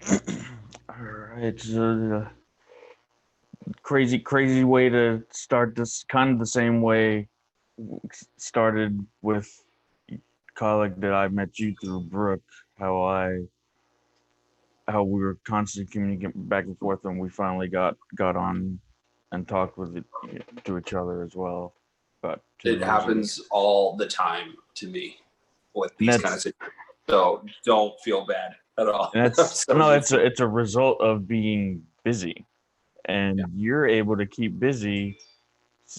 All right, so crazy way to start this. Kind of the same way started with colleague that I met you through, Brooke. How I how we were constantly communicating back and forth, and we finally got on and talked with to each other as well about It 2 years ago. happens all the time to me with And these kind of situations. So don't feel bad at all. that's So no, just it's a result of being busy, yeah. and you're able to keep busy.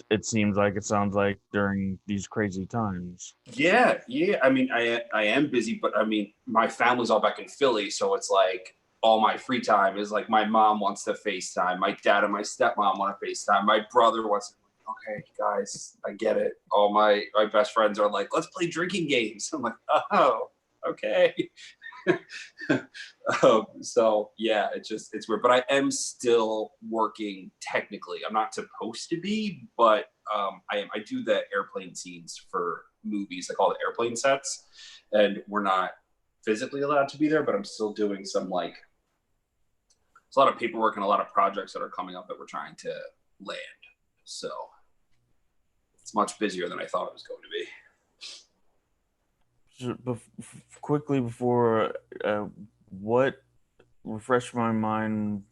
It seems like, it sounds like, during these crazy times. Yeah. I mean, I am busy, but I mean, my family's all back in Philly, so it's like all my free time is like my mom wants to FaceTime, my dad and my stepmom want to FaceTime, my brother wants to. Okay, guys, I get it. All my best friends are like, let's play drinking games. I'm like, oh, okay. So yeah, it's weird, but I am still working technically. I'm not supposed to be, but I do the airplane scenes for movies, like all the airplane sets, and we're not physically allowed to be there, but I'm still doing some like there's a lot of paperwork and a lot of projects that are coming up that we're trying to land. So it's much busier than I thought it was going to be. So, quickly before, what refresh my mind?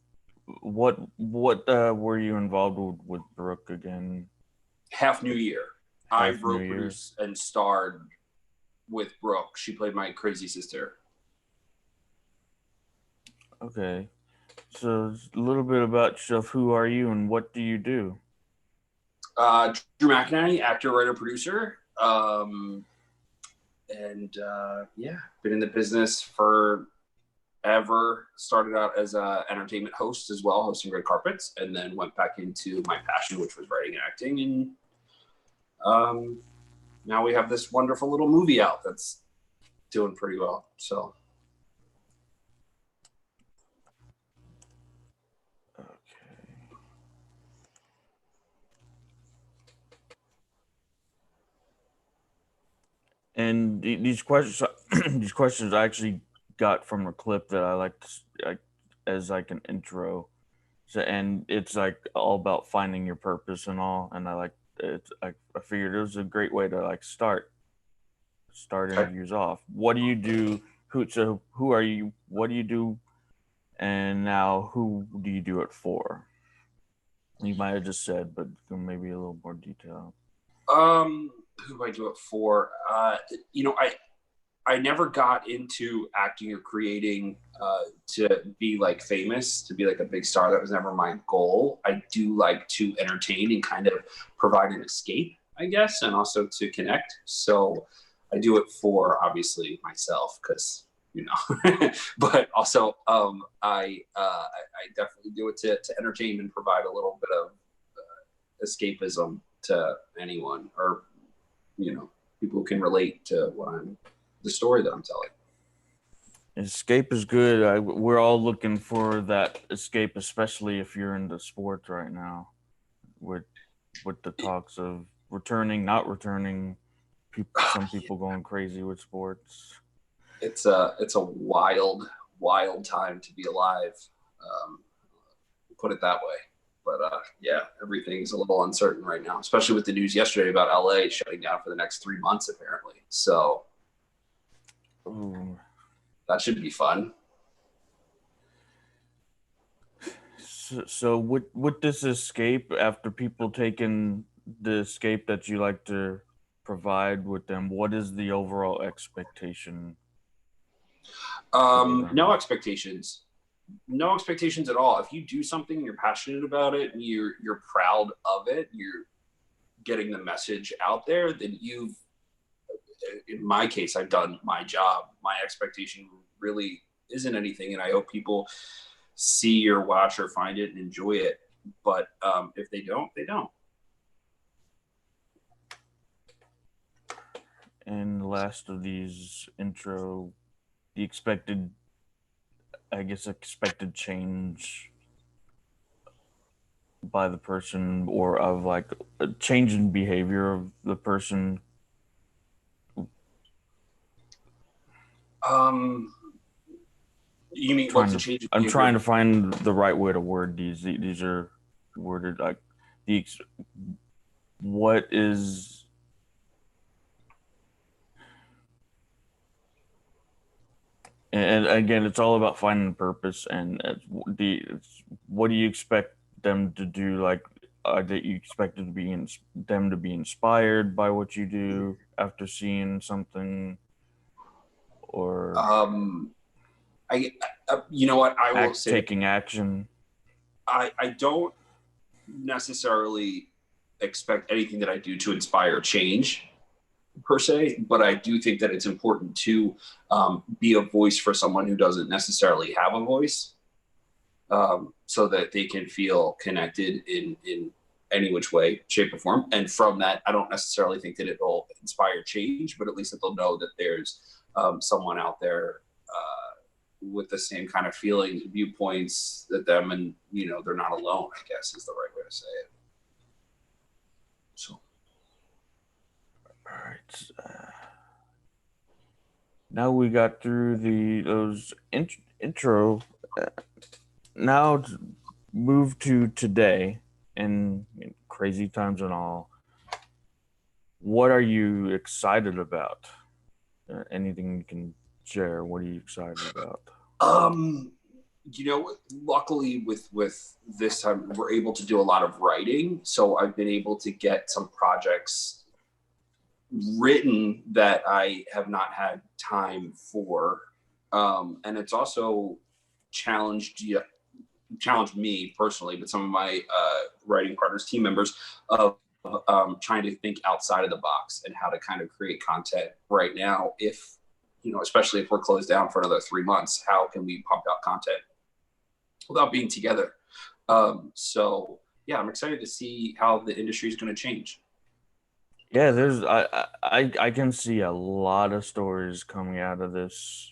What were you involved with Brooke again? Half New Year. I Half New wrote, Year. produced, and starred with Brooke. She played my crazy sister. Okay, so a little bit about yourself. Who are you, and what do you do? Drew McAnany, actor, writer, producer. And yeah, been in the business for ever. Started out as an entertainment host as well, hosting red carpets, and then went back into my passion, which was writing and acting. And now we have this wonderful little movie out that's doing pretty well. So Okay. And these questions, these questions I actually got from a clip that I like as like an intro. So, and it's like all about finding your purpose and all. And I like it. I figured it was a great way to like start okay. interviews off. What do you do? Who are you? What do you do? And now who do you do it for? You might have just said, but maybe a little more detail. Who do I do it for? You know, I never got into acting or creating to be like famous, to be like a big star. That was never my goal. I do like to entertain and kind of provide an escape, I guess, and also to connect. So I do it for obviously myself because you know, but also I definitely do it to entertain and provide a little bit of escapism to anyone or you know people who can relate to what I'm the story that I'm telling. Escape is good. We're all looking for that escape, especially if you're into sports right now. With the talks of returning, not returning, some people going crazy with sports. It's a wild time to be alive. Um, put it that way. But yeah, everything's a little uncertain right now, especially with the news yesterday about LA shutting down for the next 3 months apparently. So Ooh. that should be fun. So with this escape, after people taking the escape that you like to provide with them, what is the overall expectation for No them? expectations. No expectations at all. If you do something, you're passionate about it, and you're proud of it, you're getting the message out there, then you've in my case, I've done my job. My expectation really isn't anything, and I hope people see or watch or find it and enjoy it. But if they don't, they don't. And the last of these intro, the expected, I guess, expected change by the person, or of like a change in behavior of the person. Um, You mean what trying the to change I'm behavior? trying to find the right way to word these. These are worded like the what is and again it's all about finding purpose and what do you expect them to do like that you expect it to be them to be inspired by what you do after seeing something or Um, you know what? I will say that taking action. I don't necessarily expect anything that I do to inspire change per se, but I do think that it's important to be a voice for someone who doesn't necessarily have a voice, so that they can feel connected in any which way, shape, or form. And from that, I don't necessarily think that it'll inspire change, but at least that they'll know that there's someone out there with the same kind of feelings, viewpoints that them, and they're not alone. I guess is the right way to say it. So. All right. Now we got through those intro. Uh, now move to today and crazy times and all. What are you excited about? Anything you can share? What are you excited about? Um, luckily with this time we're able to do a lot of writing, so I've been able to get some projects written that I have not had time for, and it's also challenged challenged me personally, but some of my writing partners, team members, of trying to think outside of the box and how to kind of create content right now. If especially if we're closed down for another 3 months, how can we pump out content without being together? So yeah, I'm excited to see how the industry is going to change. Yeah, there's I can see a lot of stories coming out of this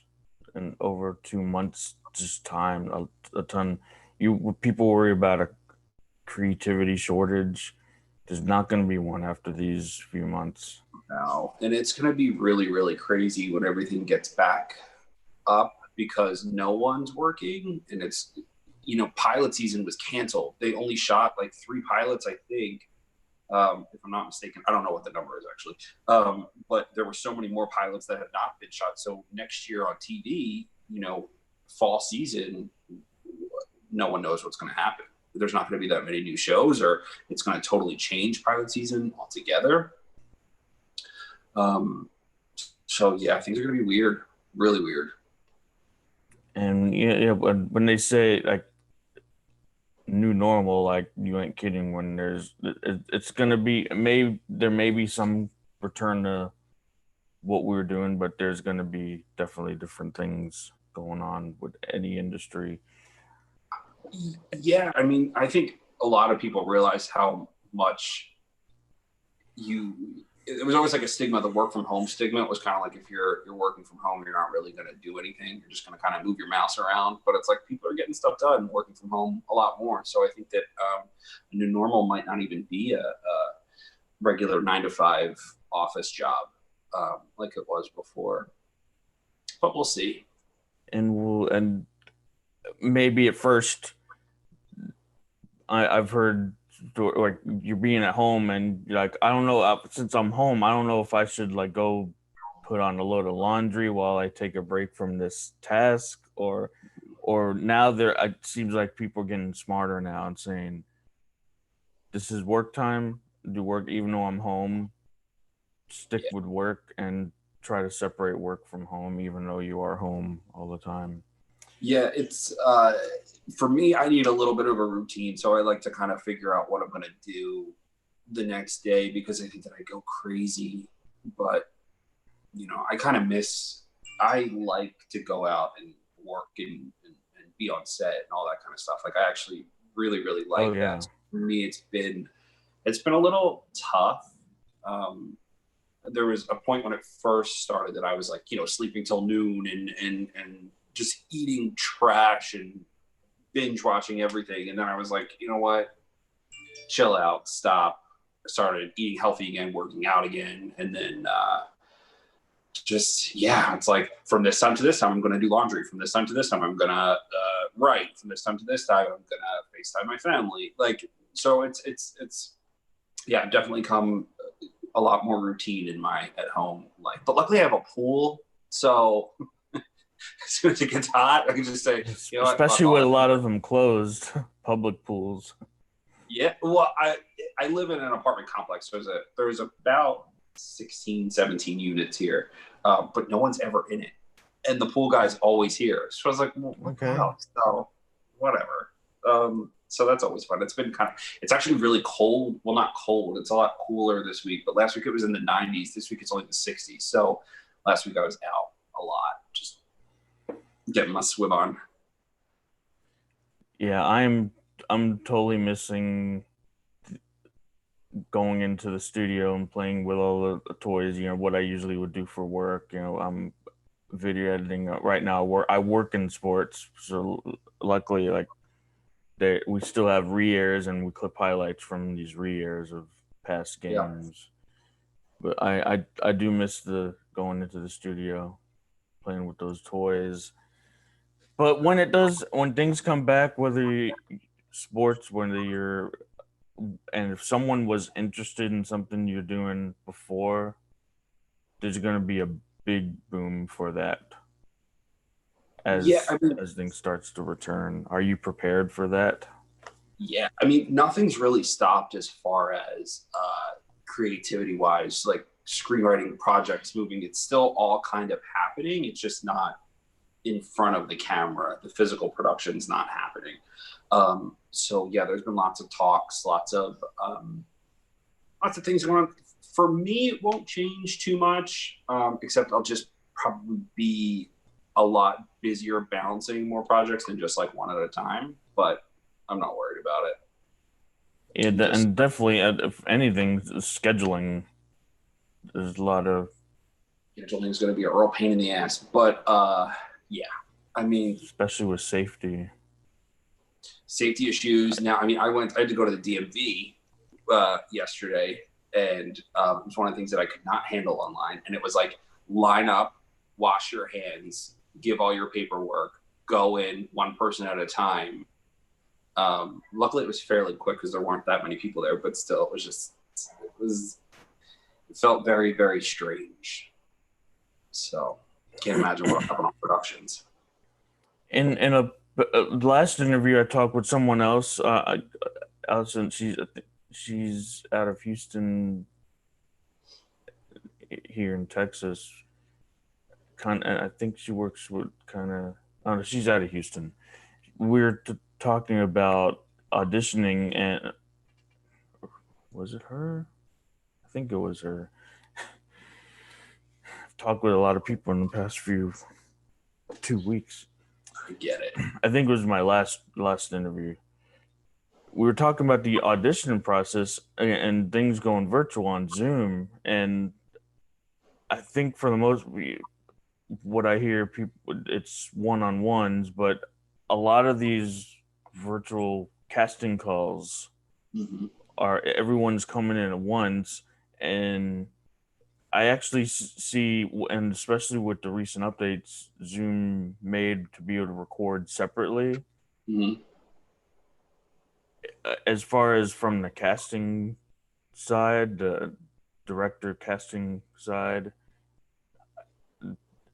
in over 2 months just time. A ton. You people worry about a creativity shortage. There's not going to be one after these few months. Now, and it's going to be really, really crazy when everything gets back up because no one's working, and it's pilot season was canceled. They only shot like 3 pilots, I think, if I'm not mistaken. I don't know what the number is actually, but there were so many more pilots that have not been shot. So next year on TV, fall season, no one knows what's going to happen. There's not going to be that many new shows, or it's going to totally change pilot season altogether. So yeah, things are going to be weird, really weird. And yeah, when they say like new normal, like you ain't kidding. When it's gonna be there may be some return to what we were doing, but there's gonna be definitely different things going on with any industry. Yeah, I mean, I think a lot of people realize how much it was always like a stigma. The work from home stigma was kind of like, if you're working from home, you're not really going to do anything. You're just going to kind of move your mouse around. But it's like people are getting stuff done working from home a lot more. So I think that a new normal might not even be a regular 9 to 5 office job, like it was before. But we'll see. And maybe at first, I've heard like you're being at home and you're like, I don't know, since I'm home, I don't know if I should like go put on a load of laundry while I take a break from this task, or now it seems like people are getting smarter now and saying this is work time, do work even though I'm home, stick Yeah. with work and try to separate work from home even though you are home all the time. Yeah, it's for me, I need a little bit of a routine. So I like to kind of figure out what I'm going to do the next day, because I think that I go crazy. But, I kind of I like to go out and work and be on set and all that kind of stuff. Like, I actually really, really Oh like that. yeah. So for me, it's been a little tough. There was a point when it first started that I was like, sleeping till noon and just eating trash and binge watching everything. And then I was like, you know what? Chill out, stop. I started eating healthy again, working out again. And then just, yeah, it's like from this time to this time, I'm going to do laundry. From this time to this time, I'm going to write. From this time to this time, I'm going to FaceTime my family. Like, so it's, yeah, definitely come a lot more routine in my at home life. But luckily, I have a pool, so as soon as it gets hot, I can just say, you know what, Especially with a lot of them closed, public pools. Yeah, well, I live in an apartment complex. So there's about 16, 17 units here, but no one's ever in it, and the pool guy's always here. So I was like, well, what the hell? So whatever. So that's always fun. It's been it's actually really cold. Well, not cold. It's a lot cooler this week, but last week it was in the 90s. This week it's only the 60s. So last week I was out a lot, just getting my swim on. Yeah, I'm totally missing going into the studio and playing with all the toys. You know what I usually would do for work. You know, I'm video editing right now. I work in sports, so luckily, like we still have re-airs and we clip highlights from these re-airs of past games. Yeah. But I do miss the going into the studio, playing with those toys. But when things come back, sports, whether you're, and if someone was interested in something you're doing before, there's going to be a big boom for that as things starts to return. Are you prepared for that? Yeah, I mean, nothing's really stopped as far as creativity wise, like screenwriting projects moving. It's still all kind of happening. It's just not in front of the camera. The physical production's not happening. So yeah, there's been lots of talks, lots of things going on. For me, it won't change too much, except I'll just probably be a lot busier balancing more projects than just like one at a time. But I'm not worried about it. Yeah, and definitely, if anything, scheduling. There's a lot of scheduling is going to be a real pain in the ass. But yeah, I mean, especially with safety issues. Now, I mean, I had to go to the DMV yesterday, and it was one of the things that I could not handle online. And it was like, line up, wash your hands, give all your paperwork, go in one person at a time. Luckily, it was fairly quick because there weren't that many people there, but still, it felt very, very strange. So, can't imagine what happened on productions. In a last interview, I talked with someone else. Allison, she's out of Houston, here in Texas. I think she works with she's out of Houston. We're talking about auditioning, and was it her? I think it was her. I've talked with a lot of people in the past 2 weeks. I get it. I think it was my last interview. We were talking about the auditioning process and things going virtual on Zoom, and I think for the most, what I hear, people, it's one-on-ones, but a lot of these virtual casting calls are everyone's coming in at once, and I actually see, and especially with the recent updates, Zoom made to be able to record separately. As far as from the casting side, the director casting side,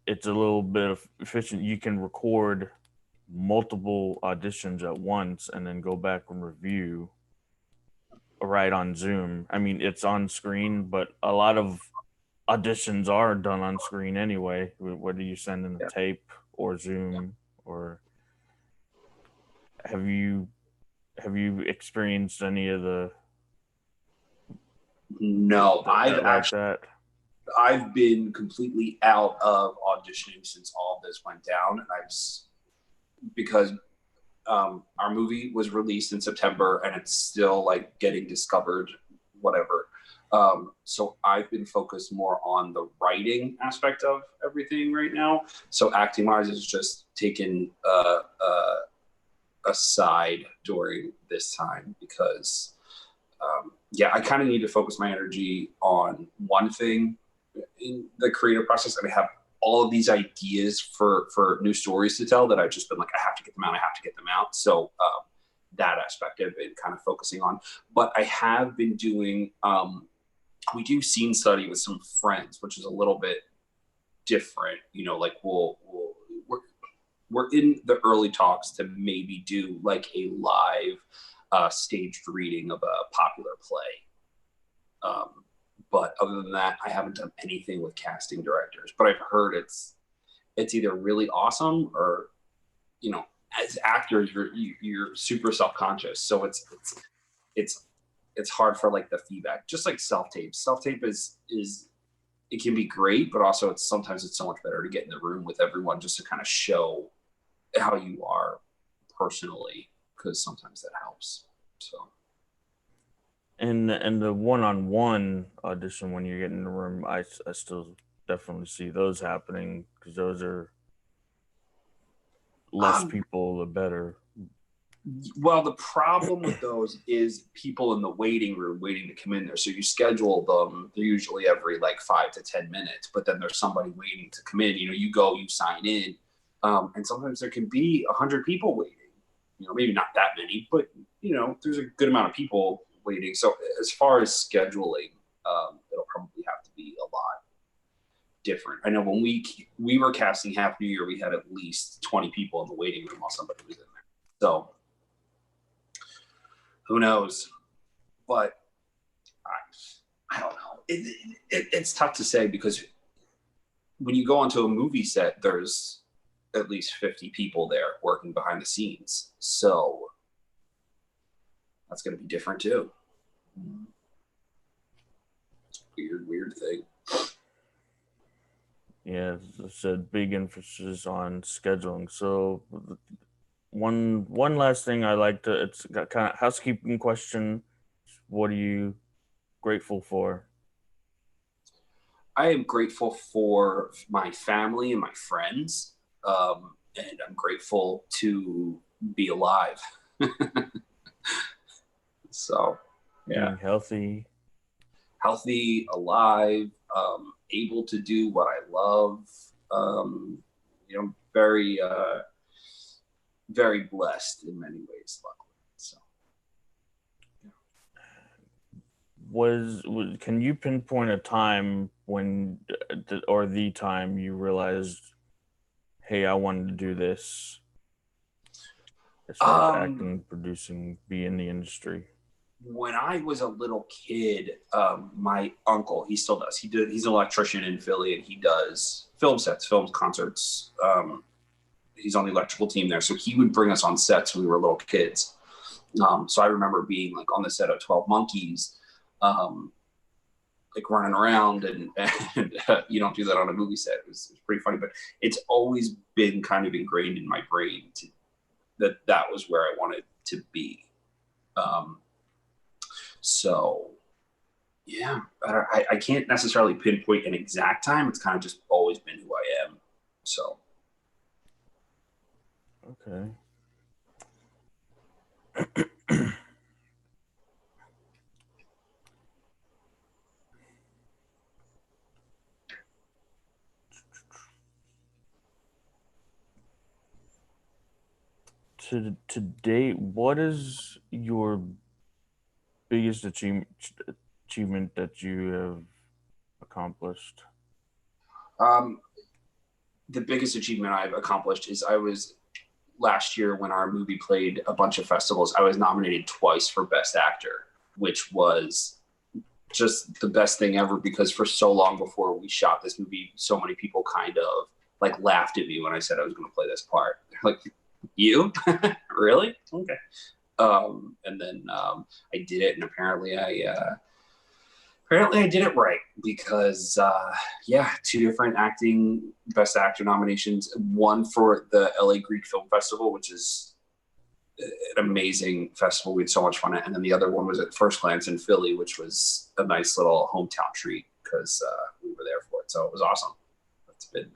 it's a little bit efficient. You can record multiple auditions at once and then go back and review right on Zoom. I mean, it's on screen, but a lot of auditions are done on screen anyway, whether you send in a tape or Zoom. Or have you experienced any of the I've been completely out of auditioning since all of this went down, and because our movie was released in September and it's still like getting discovered, whatever. So I've been focused more on the writing aspect of everything right now. So acting wise is just taken aside during this time because I kind of need to focus my energy on one thing in the creative process, and I have all of these ideas for new stories to tell that I've just been like, I have to get them out. I have to get them out. So that aspect of it kind of focusing on. But I have been doing, we do scene study with some friends, which is a little bit different. You know, like we're in the early talks to maybe do like a live staged reading of a popular play. But other than that, I haven't done anything with casting directors. But I've heard it's either really awesome or, you know, as actors you're super self-conscious, so it's hard for like the feedback. Just like self-tape is it can be great, but also sometimes it's so much better to get in the room with everyone just to kind of show how you are personally, because sometimes that helps. So. And the one-on-one audition when you get in the room, I still definitely see those happening, because those are less people, the better. Well, the problem with those is people in the waiting room waiting to come in there. So you schedule them. They're usually every like 5 to 10 minutes, but then there's somebody waiting to come in. You know, you go, you sign in, and sometimes there can be 100 people waiting. You know, maybe not that many, but you know, there's a good amount of people waiting. So as far as scheduling, it'll probably have to be a lot different. I know when we were casting Half New Year, we had at least 20 people in the waiting room while somebody was in there. So who knows? But I don't know. It's tough to say, because when you go onto a movie set, there's at least 50 people there working behind the scenes. So that's going to be different too. Weird thing. Yeah, it's a big emphasis on scheduling. So one last thing I like to, it's got kind of housekeeping question. What are you grateful for? I am grateful for my family and my friends, and I'm grateful to be alive. So, yeah, Being healthy, alive, able to do what I love. You know, very blessed in many ways, luckily. So, can you pinpoint a time when, or the time you realized, hey, I wanted to do this as far as acting, producing, be in the industry? when I was a little kid, my uncle, he still does. He's an electrician in Philly, and he does film sets, film concerts. He's on the electrical team there, so he would bring us on sets when we were little kids. So I remember being like on the set of 12 Monkeys, like running around, and you don't do that on a movie set. It was pretty funny, but it's always been kind of ingrained in my brain that was where I wanted to be. So yeah, I can't necessarily pinpoint an exact time. It's kind of just always been who I am. So. Okay. To date, what is your biggest achievement that you have accomplished? The biggest achievement I've accomplished is I was last year, when our movie played a bunch of festivals, I was nominated twice for Best Actor, which was just the best thing ever, because for so long before we shot this movie, so many people kind of like laughed at me when I said I was going to play this part. They're like, you? Really? Okay. And then I did it, and apparently I did it right, because yeah, 2 different acting Best Actor nominations, one for the LA Greek Film Festival, which is an amazing festival. We had so much fun at, and then the other one was at First Glance in Philly, which was a nice little hometown treat, because we were there for it. So it was awesome. It's been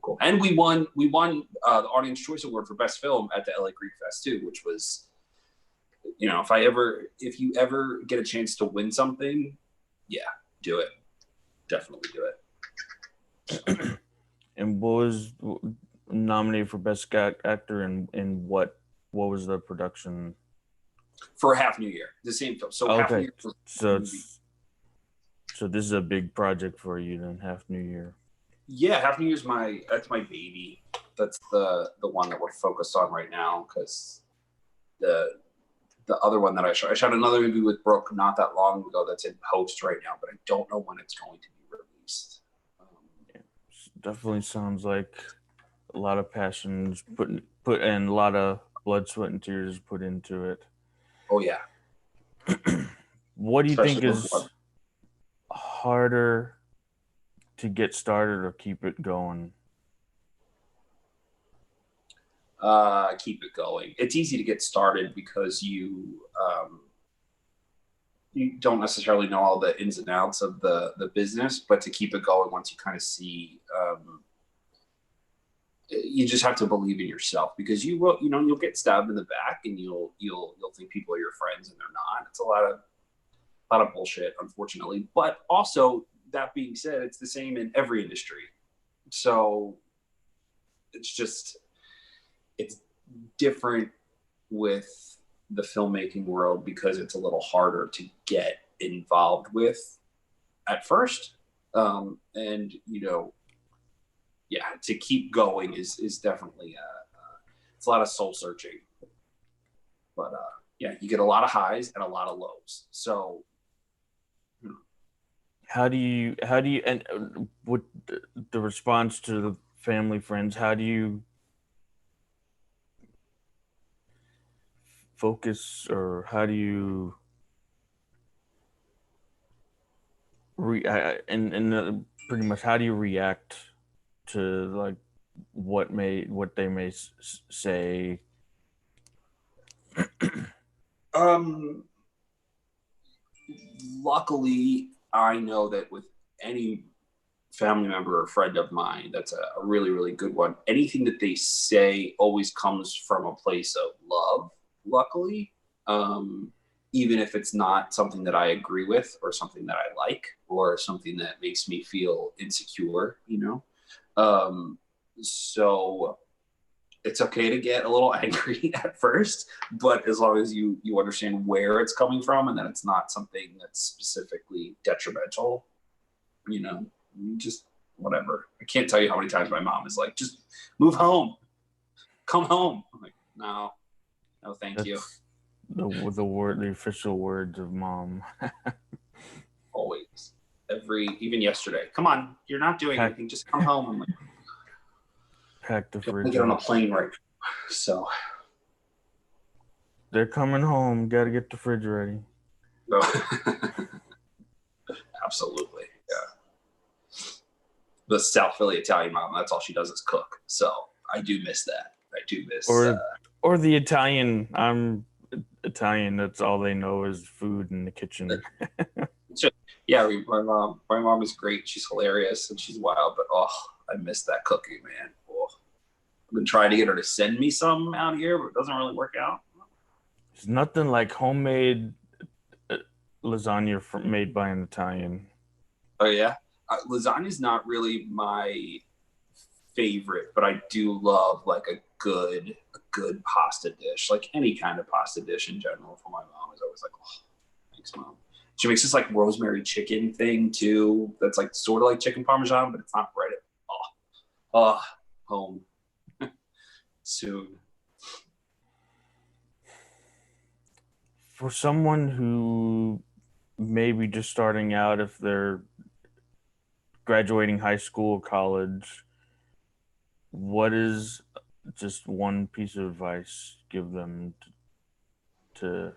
cool. And we won the Audience Choice Award for Best Film at the LA Greek Fest too, which was, you know, if you ever get a chance to win something, yeah, do it. Definitely do it. And what was nominated for best actor, and what was the production? For Half New Year, the same film. So Half New Okay, Year was a so movie. this is a big project for you then, Half New Year. Yeah, Half New Year's that's my baby. That's the one that we're focused on right now, because the other one that I shot another movie with Brooke not that long ago that's in post right now, but I don't know when it's going to be released. Yeah, definitely sounds like a lot of passion is put and a lot of blood, sweat, and tears put into it. Oh yeah, What do you think especially with is harder to get started or keep it going? keep it going. It's easy to get started because you don't necessarily know all the ins and outs of the business, but to keep it going, once you kind of see, you just have to believe in yourself, because you'll get stabbed in the back, and you'll think people are your friends and they're not. It's a lot of bullshit, unfortunately. But also, that being said, it's the same in every industry. So it's different with the filmmaking world because it's a little harder to get involved with at first. And yeah, to keep going is definitely it's a lot of soul searching. But yeah, you get a lot of highs and a lot of lows. So How do you and what the response to the family, friends? How do you focus, or how do you pretty much how do you react to like what they may say? um, luckily, I know that with any family member or friend of mine, that's a really, really good one. Anything that they say always comes from a place of love, luckily. Even if it's not something that I agree with, or something that I like, or something that makes me feel insecure. So it's okay to get a little angry at first, but as long as you understand where it's coming from, and that it's not something that's specifically detrimental, you just whatever. I can't tell you how many times my mom is like, just move home, come home. I'm like, no, thank you. That's the official words of mom. Always, even yesterday. Come on, you're not doing pack anything. Just come home. I'm like, pack the don't fridge get on a up. plane right. So They're coming home. Got to get the fridge ready. no. Absolutely, yeah. The South Philly Italian mom, that's all she does is cook. So I do miss that. I do miss. Or the Italian. I'm Italian. That's all they know is food in the kitchen. Yeah, my mom is great. She's hilarious and she's wild, but I miss that cooking, man. Oh, I've been trying to get her to send me some out here, but it doesn't really work out. It's nothing like homemade lasagna made by an Italian. Oh yeah, lasagna is not really my favorite, but I do love like a good pasta dish, like any kind of pasta dish in general. For my mom is always like, oh, thanks, mom. She makes this like rosemary chicken thing too. That's like sort of like chicken parmesan, but it's not right at home soon. For someone who may be just starting out, if they're graduating high school or college, what is just one piece of advice give them to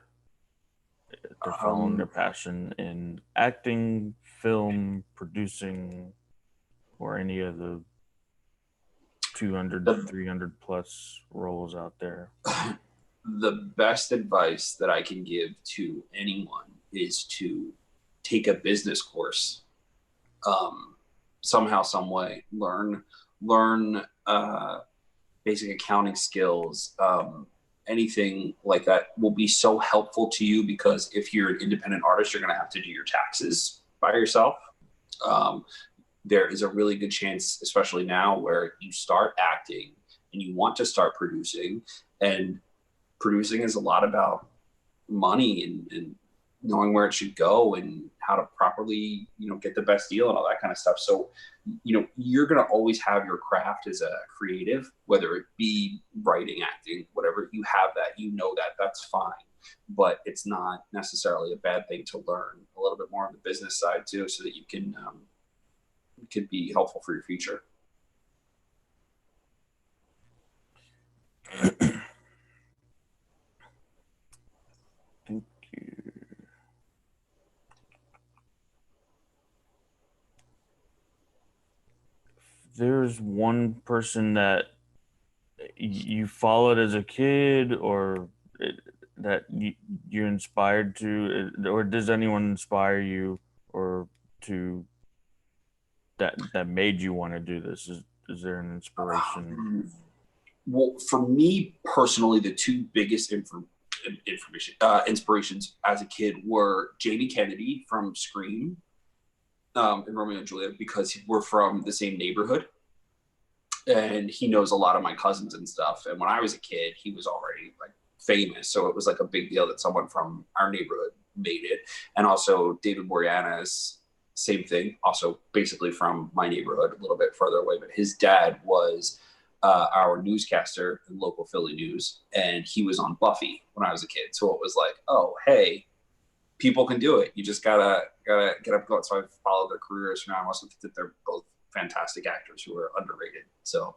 they're following their passion in acting, film, producing, or any of the 200, 300 plus roles out there? The best advice that I can give to anyone is to take a business course, somehow, some way. Learn basic accounting skills. Anything like that will be so helpful to you, because if you're an independent artist, you're going to have to do your taxes by yourself. there is a really good chance, especially now where you start acting and you want to start producing, and producing is a lot about money and knowing where it should go and how to properly, get the best deal and all that kind of stuff. So, you're going to always have your craft as a creative, whether it be writing, acting, whatever. You have that, that's fine, but it's not necessarily a bad thing to learn a little bit more on the business side too, so that you can, could be helpful for your future. Thank you. There's one person that you followed as a kid, or that you're inspired to, or does anyone inspire you, or to that made you want to do this? Is there an inspiration? Well, for me personally, the two biggest inspirations as a kid were Jamie Kennedy from Scream, and Romeo and Juliet, because we're from the same neighborhood and he knows a lot of my cousins and stuff. And when I was a kid, he was already like famous, so it was like a big deal that someone from our neighborhood made it. And also David Boreanaz, same thing, also basically from my neighborhood, a little bit further away, but his dad was our newscaster in local Philly news, and he was on Buffy when I was a kid. So it was like, oh, hey, people can do it. You just gotta get up, go. So I've followed their careers now. I also think that they're both fantastic actors who are underrated. So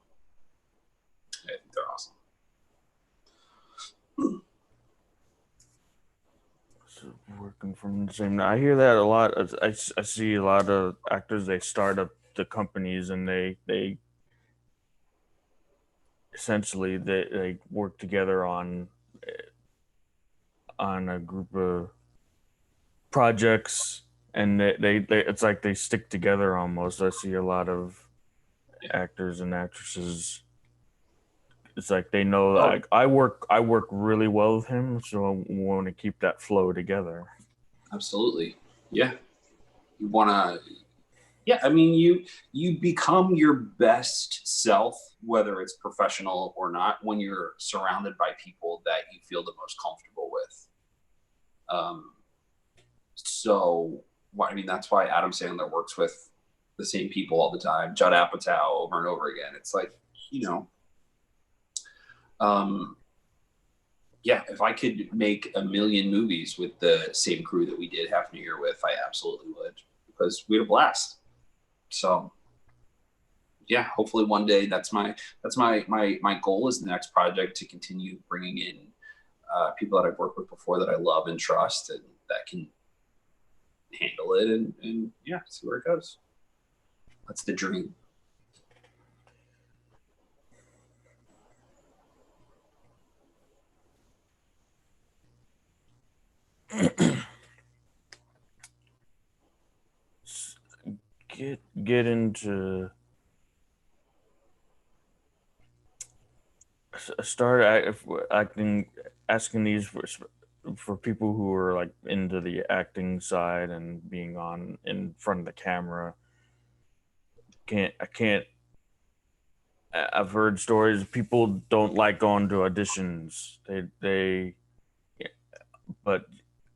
I think they're awesome. So working from the same. I hear that a lot. I see a lot of actors. They start up the companies and they essentially they work together on a group of projects, and they it's like they stick together almost. I see a lot of actors and actresses. It's like they know, like I work really well with him, so I want to keep that flow together. Absolutely. Yeah. You want to, yeah, I mean, you become your best self, whether it's professional or not, when you're surrounded by people that you feel the most comfortable with. So, I mean, that's why Adam Sandler works with the same people all the time, Judd Apatow over and over again. It's like, you know, yeah, if I could make a million movies with the same crew that we did Half New Year with, I absolutely would, because we had a blast. So yeah, hopefully one day that's my goal is the next project, to continue bringing in people that I've worked with before that I love and trust and that can handle it, and yeah, see where it goes. That's the dream. Get into start acting, asking these for people who are like into the acting side and being on in front of the camera. I can't I've heard stories people don't like going to auditions. They but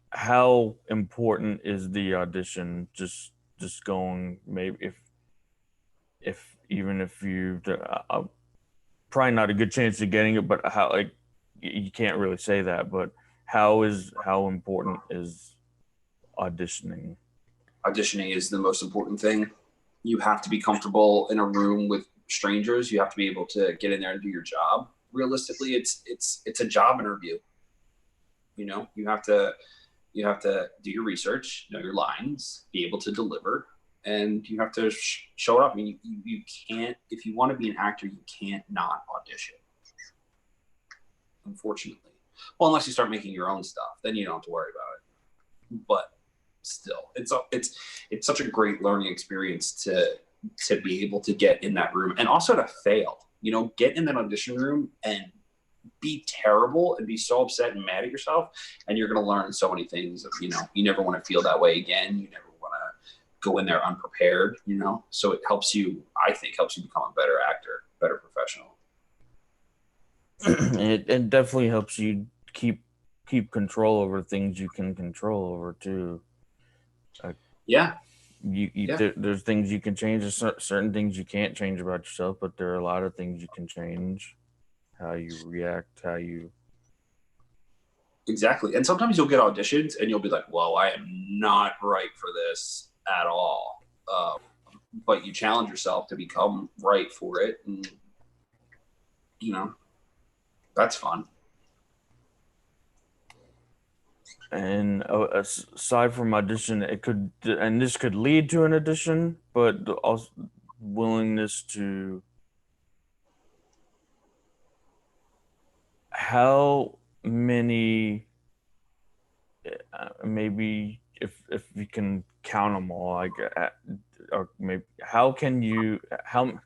how important is the audition? Just going, maybe if even if you probably not a good chance of getting it, but how, like, you can't really say that, but how important is auditioning? Auditioning is the most important thing. You have to be comfortable in a room with strangers. You have to be able to get in there and do your job. Realistically, it's a job interview. You know, you have to do your research, know your lines, be able to deliver, and you have to show it up. I mean, you can't, if you want to be an actor, you can't not audition, unfortunately. Well, unless you start making your own stuff, then you don't have to worry about it. But still, it's such a great learning experience to be able to get in that room and also to fail. You know, get in that audition room and be terrible and be so upset and mad at yourself, and you're going to learn so many things. You know, you never want to feel that way again. You never want go in there unprepared, you know? So it helps you, I think, helps you become a better actor, better professional. It definitely helps you keep control over things you can control over too. Yeah. There's things you can change, there's certain things you can't change about yourself, but there are a lot of things you can change. How you react, how you Exactly. And sometimes you'll get auditions and you'll be like, whoa, I am not right for this at all. But you challenge yourself to become right for it. And, you know, that's fun. and aside from audition, it could, and this could lead to an audition, but also willingness to, how many, maybe if you can count them all, like, or maybe how can you, how,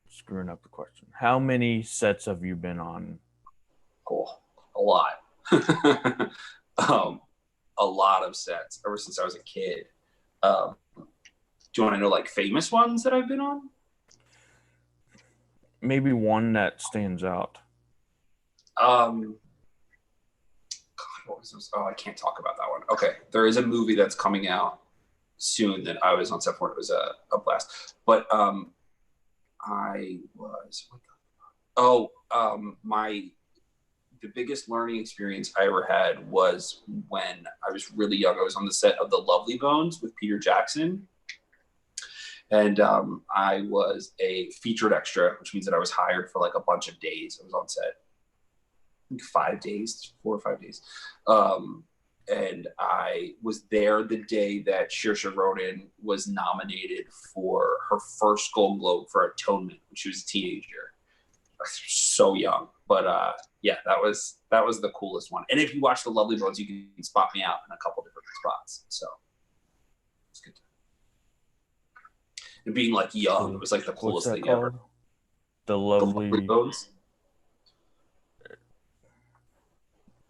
screwing up the question, how many sets have you been on? Cool. A lot. A lot of sets ever since I was a kid. Do you want to know like famous ones that I've been on? Maybe one that stands out. God, what was this? Oh, I can't talk about that one. Okay, there is a movie that's coming out soon that I was on set for. It was a blast. But I was my the biggest learning experience I ever had was when I was really young. I was on the set of The Lovely Bones with Peter Jackson. And I was a featured extra, which means that I was hired for like a bunch of days. I was on set 5 days, 4 or 5 days. And I was there the day that Saoirse Ronan was nominated for her first Golden Globe for Atonement when she was a teenager. I was so young, but yeah, that was the coolest one. And if you watch The Lovely Bones, you can spot me out in a couple different spots. So it's good. And being like young, it was like the coolest thing called? ever. The Lovely Bones.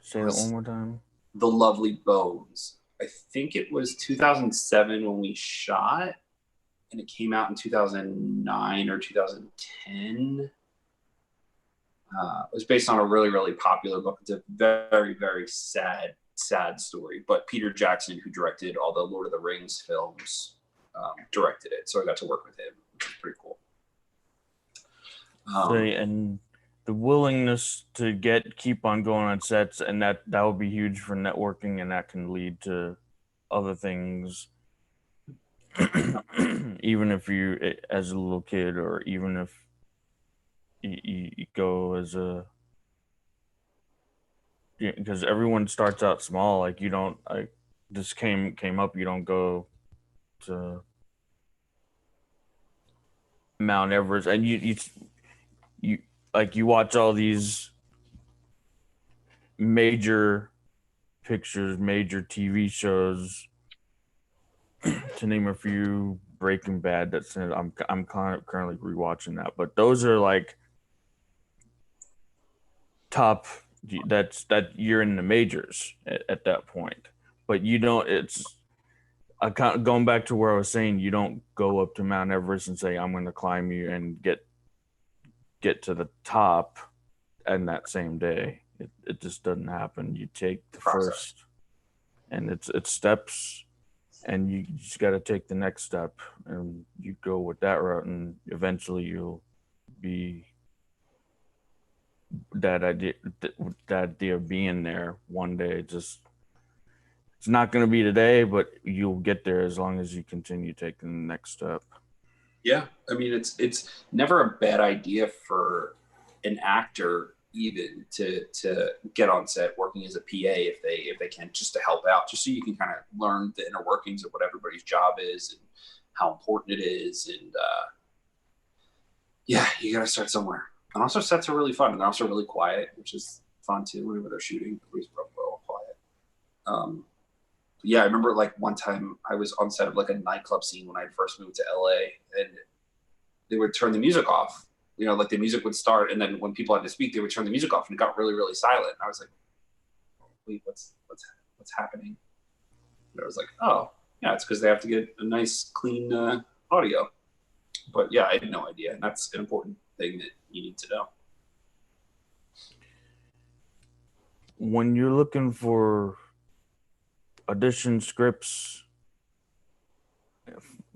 Say that one more time. The Lovely Bones. I think it was 2007 when we shot, and it came out in 2009 or 2010. It was based on a really, really popular book. It's a very, very sad story. But Peter Jackson, who directed all the Lord of the Rings films, directed it. So I got to work with him, which was pretty cool. And the willingness to keep on going on sets, and that would be huge for networking, and that can lead to other things. Even if you, as a little kid, or even if you go as a, because everyone starts out small. Like, you don't, like, this came up, you don't go to Mount Everest, and you like, you watch all these major pictures, major TV shows, to name a few, Breaking Bad. That's it. I'm currently rewatching that, but those are like top. That you're in the majors at that point, but you don't. It's going back to where I was saying, you don't go up to Mount Everest and say, I'm going to climb you and get to the top in that same day. It just doesn't happen. You take the first, and it's steps, and you just got to take the next step, and you go with that route, and eventually you'll be that idea of being there one day. Just, it's not going to be today, but you'll get there as long as you continue taking the next step. Yeah, I mean, it's never a bad idea for an actor even to get on set working as a PA if they can, just to help out, just so you can kind of learn the inner workings of what everybody's job is and how important it is. And yeah, you got to start somewhere. And also, sets are really fun, and they're also really quiet, which is fun too. Whenever they're shooting, everybody's all quiet. Yeah, I remember like one time I was on set of like a nightclub scene when I first moved to LA, and they would turn the music off. You know, like the music would start, and then when people had to speak, they would turn the music off, and it got really, really silent. And I was like, "Wait, what's happening?" And I was like, "Oh, Yeah, it's because they have to get a nice, clean audio. But yeah, I had no idea. And that's an important thing that you need to know. When you're looking for audition scripts,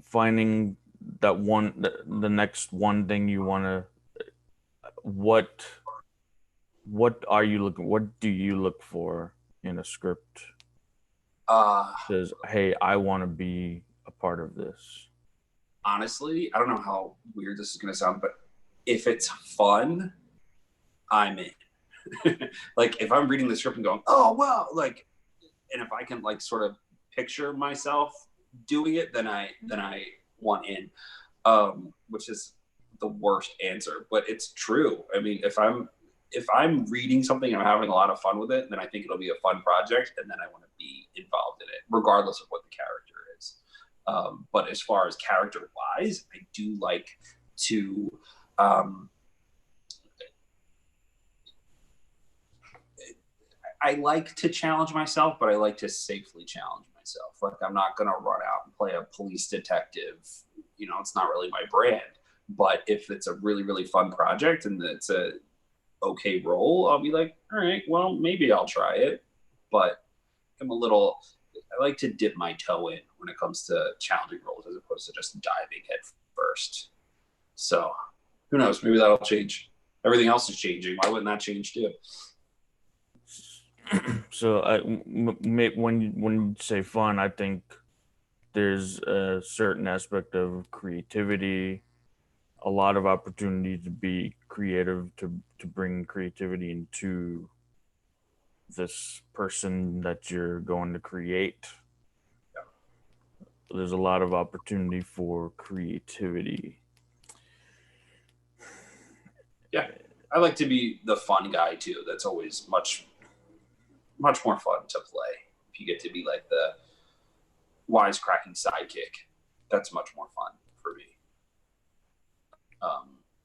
finding the next one thing you want to, what what do you look for in a script? Uh, Says, hey, I want to be a part of this. Honestly, I don't know how weird this is going to sound, but if it's fun, I'm in. Like if I'm reading the script and going, oh wow, like, and if I can like sort of picture myself doing it, then I want in. Which is the worst answer, but it's true. I mean, if I'm reading something and I'm having a lot of fun with it, then I think it'll be a fun project, and then I want to be involved in it, regardless of what the character is. But as far as character wise, I do like to. Um, I like to challenge myself, but I like to safely challenge myself. Like I'm not gonna run out and play a police detective. It's not really my brand. But if it's a really, really fun project and it's a okay role, I'll be like, all right, well, maybe I'll try it. But I like to dip my toe in when it comes to challenging roles as opposed to just diving head first. So who knows? Maybe that'll change. Everything else is changing. Why wouldn't that change too? So when you say fun, I think there's a certain aspect of creativity, a lot of opportunity to be creative, to bring creativity into this person that you're going to create. There's a lot of opportunity for creativity. Yeah. I like to be the fun guy too. That's always much, much more fun to play. If you get to be like the wisecracking sidekick, that's much more fun for me.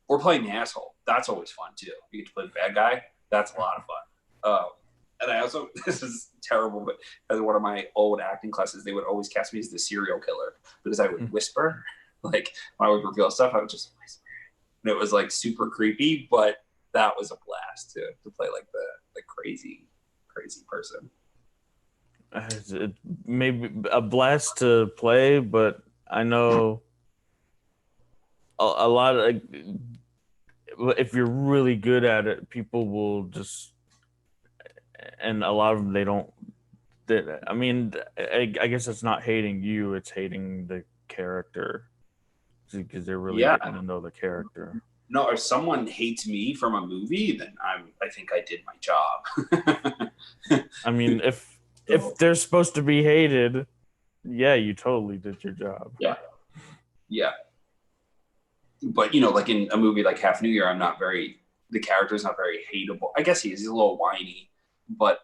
Or playing the asshole. That's always fun too. You get to play the bad guy. That's a lot of fun. And I also, this is terrible, but as one of my old acting classes, they would always cast me as the serial killer because I would whisper. Like when I would reveal stuff, I would just whisper. And it was like super creepy, but that was a blast to play like the crazy, crazy person. It may be a blast to play, but I know a lot of, if you're really good at it, people will just, and a lot of them, they don't. I mean, I guess it's not hating you; it's hating the character because they're really Yeah. getting to know the character. No, if someone hates me from a movie, then I think I did my job. I mean, if they're supposed to be hated, yeah, you totally did your job. Yeah. Yeah. But like in a movie like Half New Year, the character's not very hateable. I guess he's a little whiny, but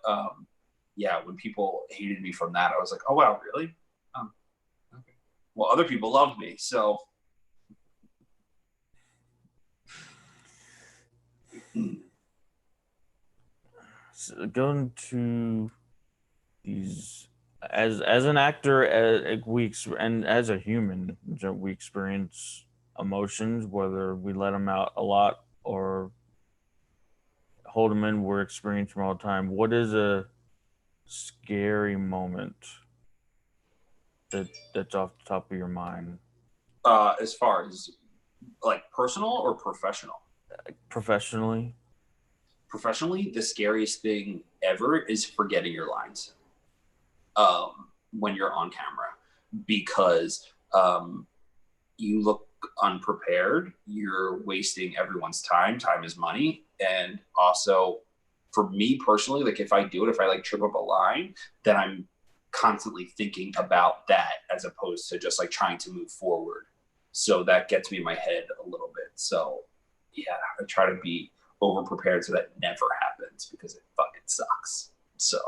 yeah, when people hated me from that, I was like, oh wow, really? Um, okay. Well, other people loved me, so So going to these, as an actor, and as a human, we experience emotions, whether we let them out a lot or hold them in. We're experiencing them all the time. What is a scary moment that's off the top of your mind? as far as like personal or professional? Professionally? Professionally, the scariest thing ever is forgetting your lines when you're on camera because you look unprepared. You're wasting everyone's time. Time is money. And also, for me personally, like if I like trip up a line, then I'm constantly thinking about that as opposed to just like trying to move forward. So that gets me in my head a little bit. So yeah, I try to be over prepared so that never happens because it fucking sucks. So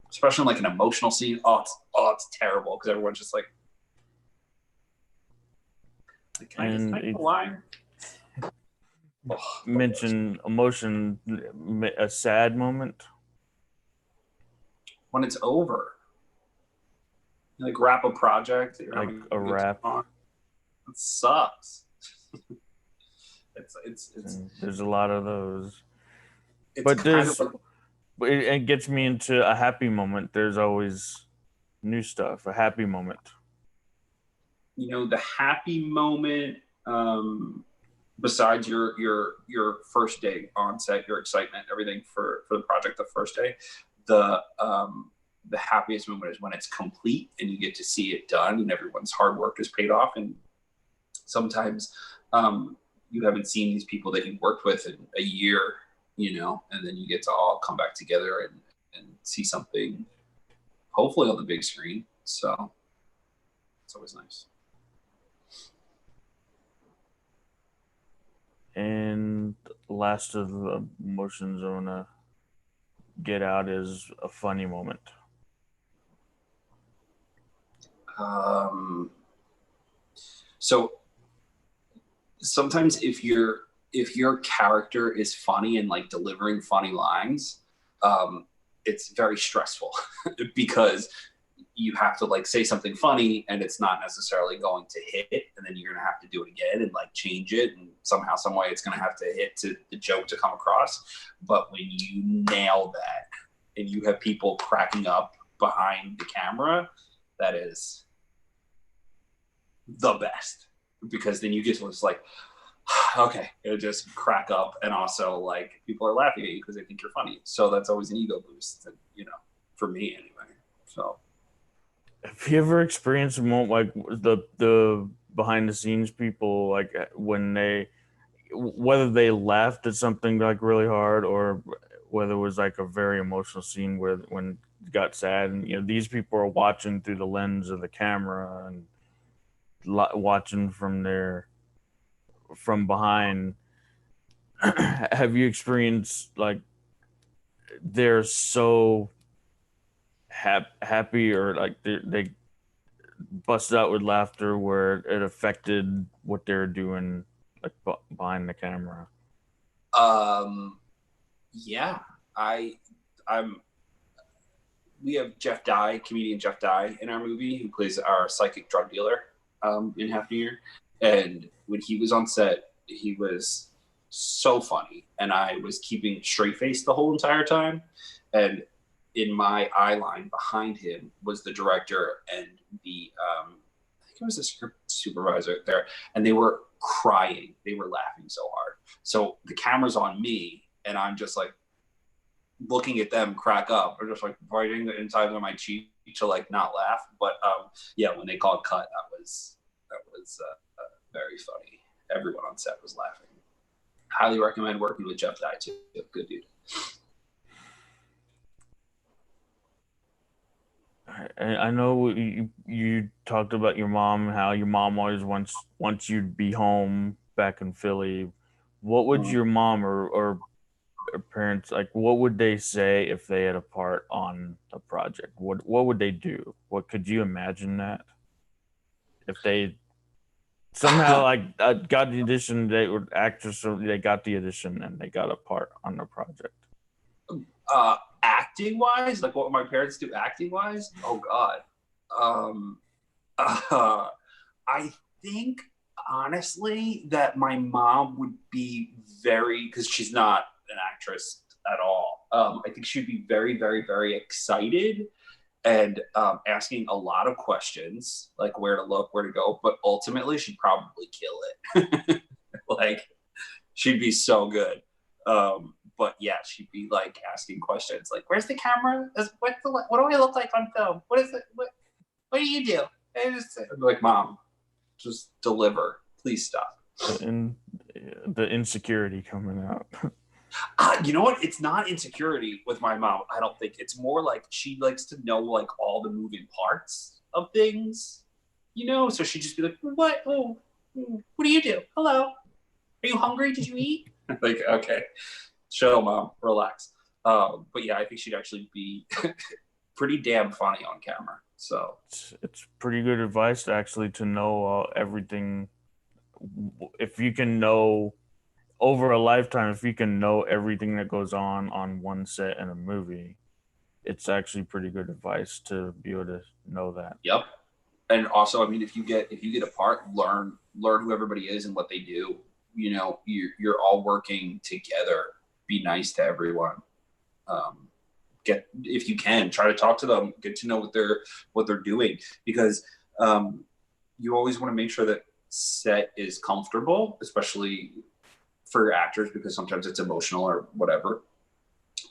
especially in like an emotional scene, it's terrible because everyone's just like, can I just And think the line? mention emotion, a sad moment. When it's over. Like wrap a project that you're like having a a good time wrap. on. It sucks. It's And there's a lot of those, it's but kind of there's like, it gets me into a happy moment. There's always new stuff, a happy moment. the happy moment. Besides your first day on set, your excitement, everything for the project the first day, the happiest moment is when it's complete and you get to see it done and everyone's hard work is paid off. And sometimes you haven't seen these people that you worked with in a year, and then you get to all come back together and see something, hopefully on the big screen. So it's always nice. And last of the emotions I wanna get out is a funny moment. Um, so sometimes if your character is funny and like delivering funny lines, it's very stressful because you have to like say something funny and it's not necessarily going to hit, and then you're gonna have to do it again and like change it, and somehow some way it's gonna have to hit to the joke to come across. But when you nail that and you have people cracking up behind the camera, that is the best, because then you get to just like, okay, it'll just crack up, and also like people are laughing at you because they think you're funny. So that's always an ego boost, and, for me anyway. So Have you ever experienced a moment like the behind the scenes people, like when they, whether they laughed at something like really hard, or whether it was like a very emotional scene where when it got sad, and these people are watching through the lens of the camera and watching from behind. Have you experienced like they're so happy, or like they busted out with laughter where it affected what they're doing, like behind the camera? yeah, I I'm we have Jeff Dye, comedian Jeff Dye, in our movie, who plays our psychic drug dealer in Half New Year. And when he was on set, he was so funny, and I was keeping straight face the whole entire time. And in my eye line behind him was the director and I think it was the script supervisor there, and they were crying. They were laughing so hard. So the camera's on me, and I'm just like looking at them crack up, or just like biting the insides of my cheek to like not laugh. But yeah, when they called cut, that was very funny. Everyone on set was laughing. Highly recommend working with Jeff Dye too. Good dude. I know you talked about your mom, how your mom always wants you to be home back in Philly. What would Mm. your mom or parents, like, what would they say if they had a part on a project? What would they do? What could you imagine that if they somehow like got the audition, they were actors, so they got the audition and they got a part on the project? Acting wise, like what my parents do acting wise. Oh God. Um, I think honestly that my mom would be very, because she's not an actress at all. I think she'd be very, very, very excited and asking a lot of questions, like where to look, where to go. But ultimately, she'd probably kill it. Like she'd be so good. But yeah, she'd be like asking questions, like, "Where's the camera? What do I look like on film? What is it? What do you do?" And I'm like, "Mom, just deliver. Please stop." And the insecurity coming out. You know what? It's not insecurity with my mom. I don't think it's more like she likes to know like all the moving parts of things. So she'd just be like, "What? Oh, what do you do? Hello, are you hungry? Did you eat?" Like, okay, chill, mom, relax. But yeah, I think she'd actually be pretty damn funny on camera. So It's pretty good advice actually to know everything. If you can know over a lifetime, if you can know everything that goes on one set in a movie, it's actually pretty good advice to be able to know that. Yep. And also, I mean, if you get a part, learn who everybody is and what they do. You know, you're all working together. Be nice to everyone. Get, if you can, try to talk to them, get to know what they're doing, because you always want to make sure that set is comfortable, especially for actors, because sometimes it's emotional or whatever.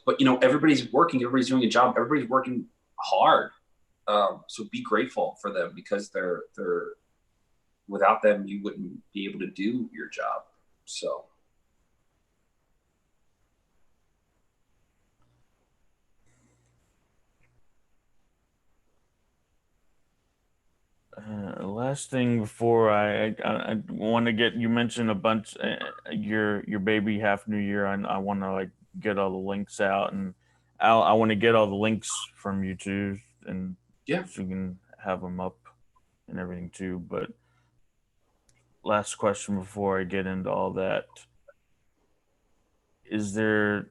But you know, everybody's working, everybody's doing a job, everybody's working hard. So be grateful for them, because they're without them you wouldn't be able to do your job. So Last thing before I want to get, you mentioned a bunch, your baby half New Year, and I want to like get all the links out, and I want to get all the links from you too, and yeah. so you can have them up and everything too. But last question before I get into all that, is there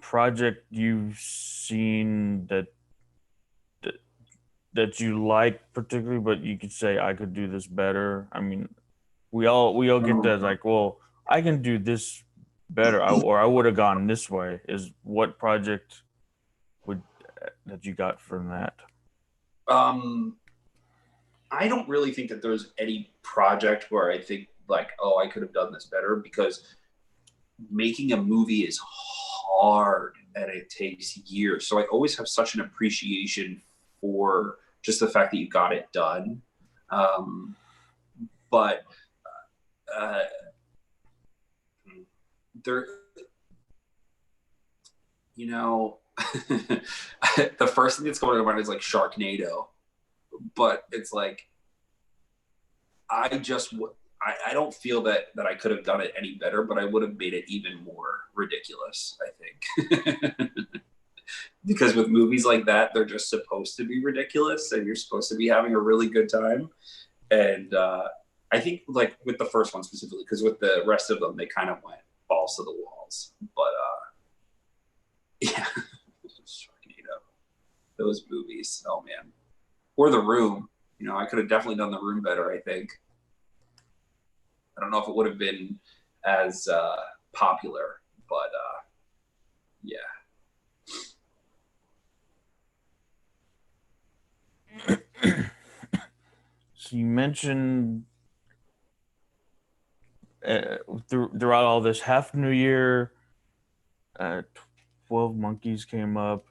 project you've seen that, that you like particularly, but you could say I could do this better? I mean, we all get that, like, well, I can do this better, or I would have gone this way. Is what project would that you got from that? um I don't really think that there's any project where I think like, oh, I could have done this better, because making a movie is hard and it takes years. So I always have such an appreciation for just the fact that you got it done. Um, but uh, there, you know, the first thing that's going to mind is like Sharknado, but it's like I just I don't feel that I could have done it any better, but I would have made it even more ridiculous, I think. Because with movies like that, they're just supposed to be ridiculous, and you're supposed to be having a really good time. And I think like with the first one specifically, because with the rest of them, they kind of went balls to the walls. But yeah, Sharknado, those movies. Oh man, or The Room. You know, I could have definitely done The Room better, I think. I don't know if it would have been as popular, but yeah. So you mentioned throughout all this half New Year, uh, 12 Monkeys came up,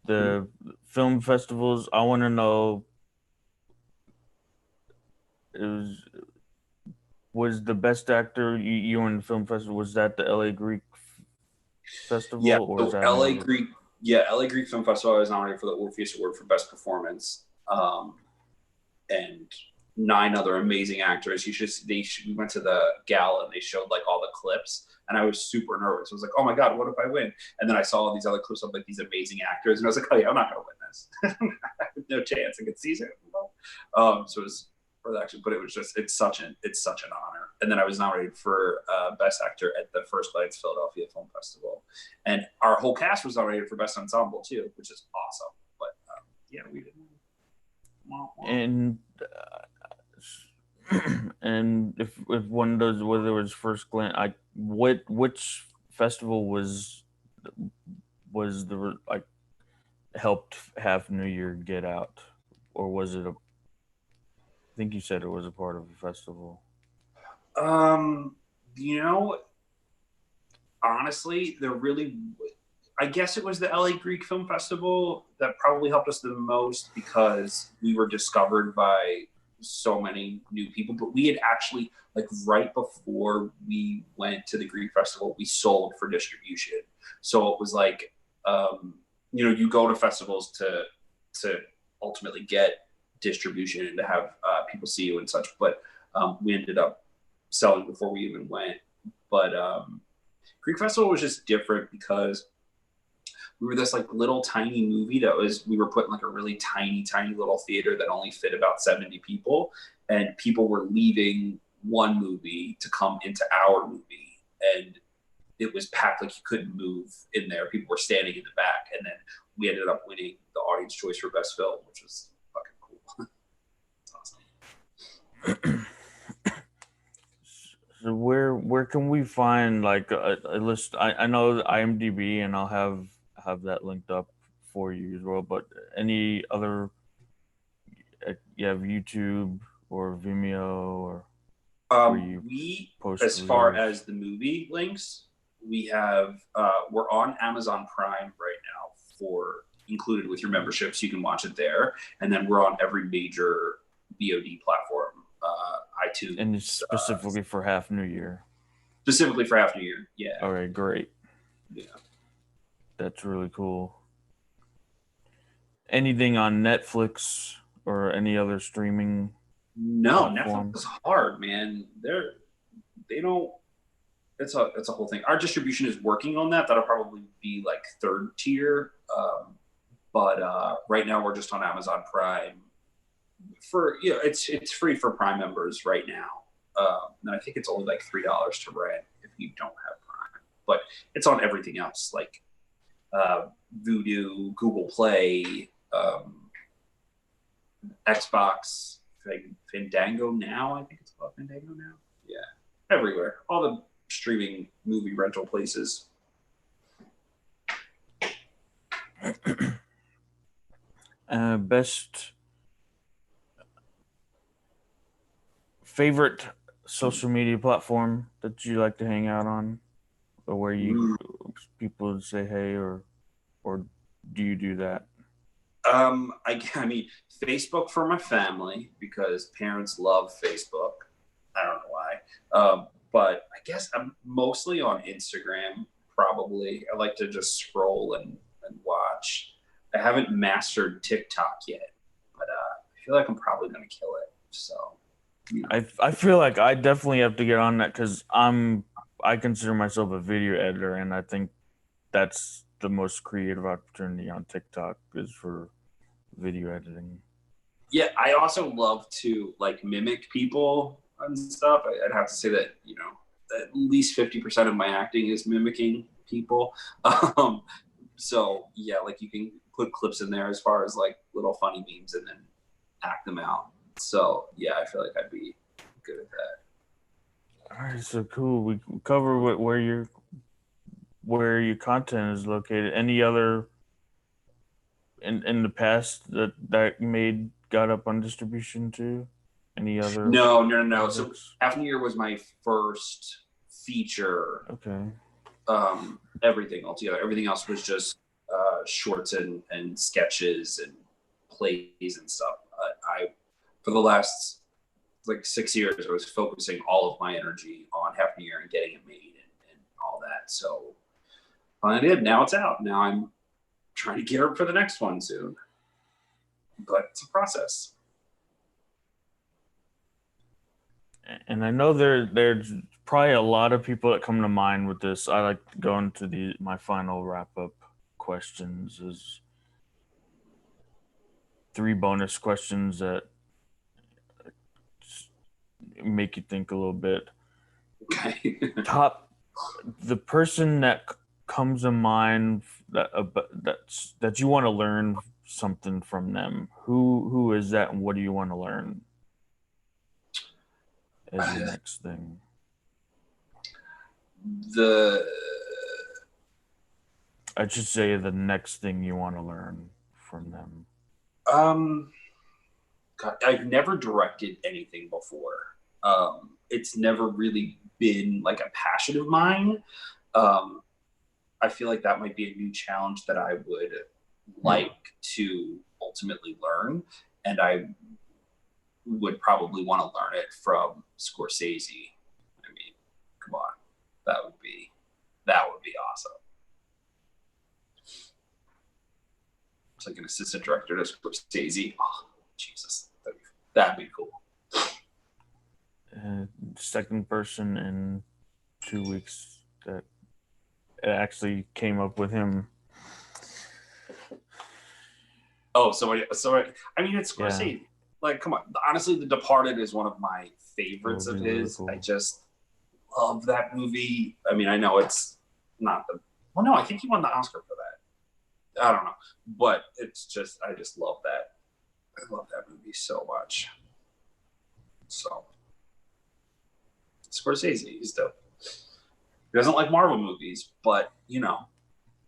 the film festivals. I want to know, it was the best actor you in the film festival, was that the LA Greek Yeah, festival, or is so that LA another? Greek, yeah, LA Greek Film Festival. I was nominated for the Orpheus Award for Best Performance, and nine other amazing actors. We went to the gala and they showed like all the clips, and I was super nervous. I was like, oh my god, what if I win? And then I saw all these other clips of like these amazing actors, and I was like, oh yeah, I'm not gonna win this. No chance. I could see it. So it was for the action, but it was just it's such an honor. And then I was nominated for best actor at the First Lights Philadelphia Film Festival, and our whole cast was nominated for best ensemble too, which is awesome. But yeah, we didn't. And and if one does, whether it was first glance, which festival was the like helped have New Year get out, or was it a? I think you said it was a part of the festival. Um, you know, honestly, they're really. I guess it was the LA Greek Film Festival that probably helped us the most, because we were discovered by so many new people. But we had actually, like, right before we went to the Greek Festival, we sold for distribution. So it was like, you know, you go to festivals to ultimately get distribution and to have people see you and such. But we ended up selling before we even went. But Greek Festival was just different, because we were this like little tiny movie that was, we were put in like a really tiny little theater that only fit about 70 people, and people were leaving one movie to come into our movie. And it was packed, like you couldn't move in there. People were standing in the back, and then we ended up winning the audience choice for best film, which was fucking cool. It's awesome. So where can we find like a list? I know IMDb, and I'll have that linked up for you as well. But any other, you have YouTube or Vimeo or where you We, post as far reviews? as the movie links, we have we're on Amazon Prime right now for included with your membership, so you can watch it there. And then we're on every major VOD platform, iTunes, And it's specifically for Half New Year. specifically for Half New Year. Yeah, All right, great. yeah. That's really cool. Anything on Netflix or any other streaming No, Netflix platform? is hard, man. They don't. It's a whole thing. Our distribution is working on that. That'll probably be like third tier. But right now we're just on Amazon Prime. For it's free for Prime members right now. And I think it's only like $3 to rent if you don't have Prime. But it's on everything else like Vudu, Google Play, Xbox, Fandango now. I think it's called Fandango now. Yeah, everywhere. All the streaming movie rental places. Best favorite social media platform that you like to hang out on, or where you people would say hey, or do you do that? I mean, Facebook for my family because parents love Facebook. I don't know why. But I guess I'm mostly on Instagram, probably. I like to just scroll and watch. I haven't mastered TikTok yet, but I feel like I'm probably going to kill it. So, you know. I feel like I definitely have to get on that because I consider myself a video editor, and I think that's the most creative opportunity on TikTok is for video editing. Yeah, I also love to like mimic people and stuff. I'd have to say that, at least 50% of my acting is mimicking people. Um, so yeah, like you can put clips in there as far as like little funny memes and then act them out. So yeah, I feel like I'd be good at that. All right, so cool. We cover where your content is located. Any other in the past that made got up on distribution too? Any other No, no, no, no. So projects? Half New Year was my first feature. Okay. Everything altogether. Everything else was just shorts and sketches and plays and stuff. I for the last like 6 years, I was focusing all of my energy on Half New Year and getting it made and all that. So I did. Now it's out. Now I'm trying to gear up for the next one soon. But it's a process. And I know there's probably a lot of people that come to mind with this. I like to go into my final wrap up questions is 3 bonus questions that make you think a little bit. Okay. The person that comes to mind that you want to learn something from them. Who is that, and what do you want to learn as the next thing? I should say the next thing you want to learn from them. God, I've never directed anything before. It's never really been like a passion of mine. I feel like that might be a new challenge that I would like to ultimately learn, and I would probably want to learn it from Scorsese. I mean, come on, that would be awesome. It's like an assistant director to Scorsese. Oh, Jesus, that'd be cool. Second person in 2 weeks that actually came up with him. Oh, so I mean, it's Scorsese. Yeah. Like, come on. Honestly, The Departed is one of my favorites of his. Really cool. I just love that movie. I mean, I know it's not the. Well, no, I think he won the Oscar for that. I don't know, but it's just I just love that. I love that movie so much. So Scorsese, he's dope. He doesn't like Marvel movies, but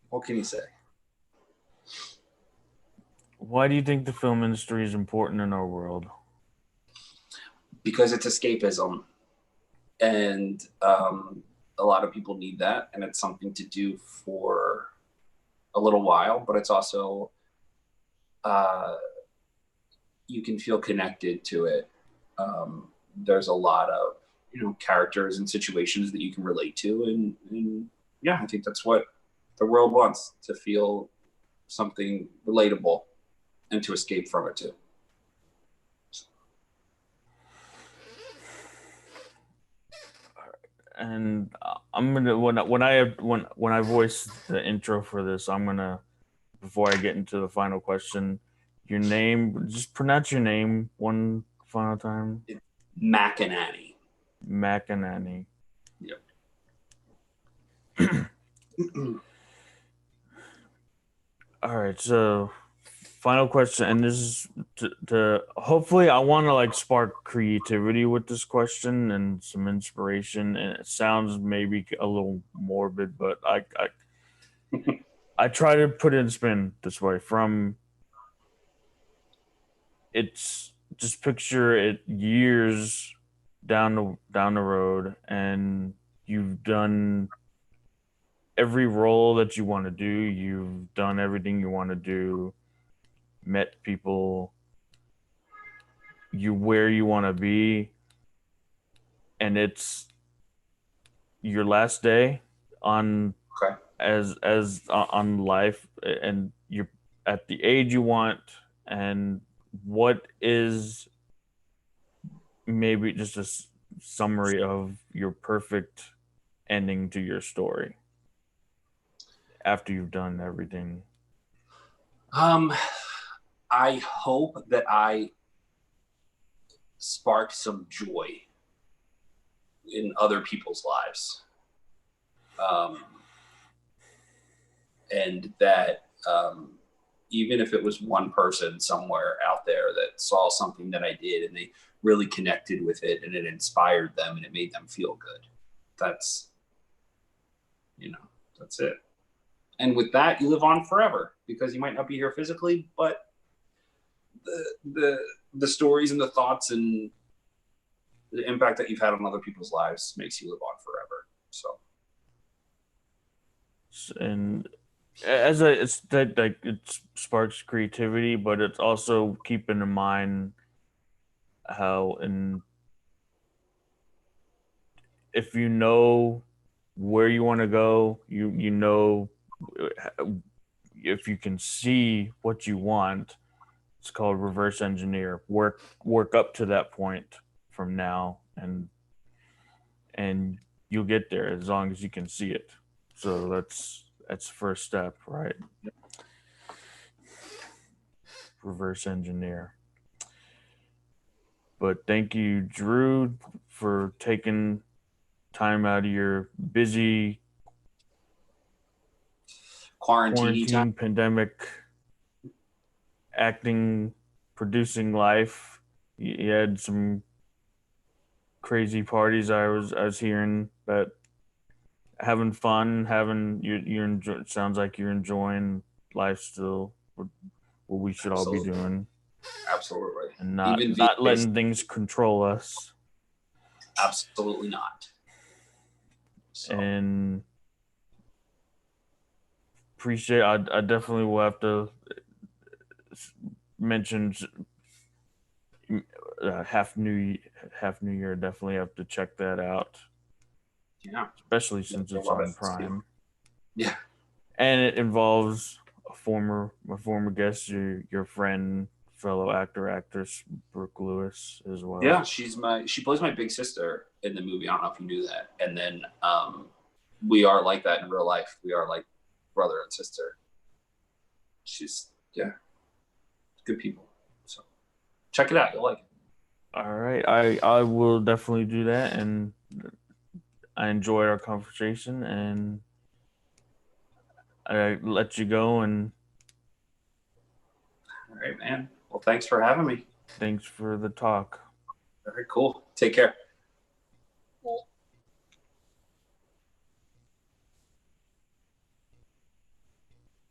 what can you say? Why do you think the film industry is important in our world? Because it's escapism, and a lot of people need that, and it's something to do for a little while, but it's also uh, you can feel connected to it. There's a lot of characters and situations that you can relate to, and yeah, I think that's what the world wants, to feel something relatable and to escape from it too. And I'm gonna when I voice the intro for this, I'm gonna, before I get into the final question, your name. Just pronounce your name one final time. McAnany. McAnany. Yep. All right, so final question, and this is to hopefully I want to like spark creativity with this question and some inspiration. And it sounds maybe a little morbid, but I try to put it in spin this way. From it's just picture it years down the road, and you've done every role that you want to do. You've done everything you want to do. Met people you where you want to be, and it's your last day on Okay. as on life, and you're at the age you want. And what is maybe just a summary of your perfect ending to your story after you've done everything? Um, I hope that I sparked some joy in other people's lives. Um, and that even if it was one person somewhere out there that saw something that I did and they really connected with it and it inspired them and it made them feel good, that's, that's it. And with that, you live on forever because you might not be here physically, but the stories and the thoughts and the impact that you've had on other people's lives makes you live on forever. So, And as a it's that like it sparks creativity, but it's also keeping in mind how, and if you know where you want to go, you know, if you can see what you want. It's called reverse engineer. Work up to that point from now, and you'll get there as long as you can see it. So that's the first step, right? Reverse engineer. But thank you, Drew, for taking time out of your busy quarantine time. quarantine, pandemic, acting, producing life. You had some crazy parties. I was hearing, but having fun, having you're enjoy, sounds like you're enjoying life still. What we should all be Absolutely. doing, Absolutely. and Even not VAs, letting things control us. absolutely not. So, And appreciate. I definitely will have to mention half new year. Definitely have to check that out, yeah, especially since I it's love on it. Prime, Yeah, and it involves a former guest, your friend, fellow actress Brooke Lewis as well. yeah. She plays my big sister in the movie. I don't know if you knew that. And then we are like that in real life. We are like brother and sister. She's yeah, good people. So check it out. You'll like it. All right, I will definitely do that, and I enjoyed our conversation, and I let you go, and All right, man. Well, thanks for having me. thanks for the talk. All right, cool. Take care.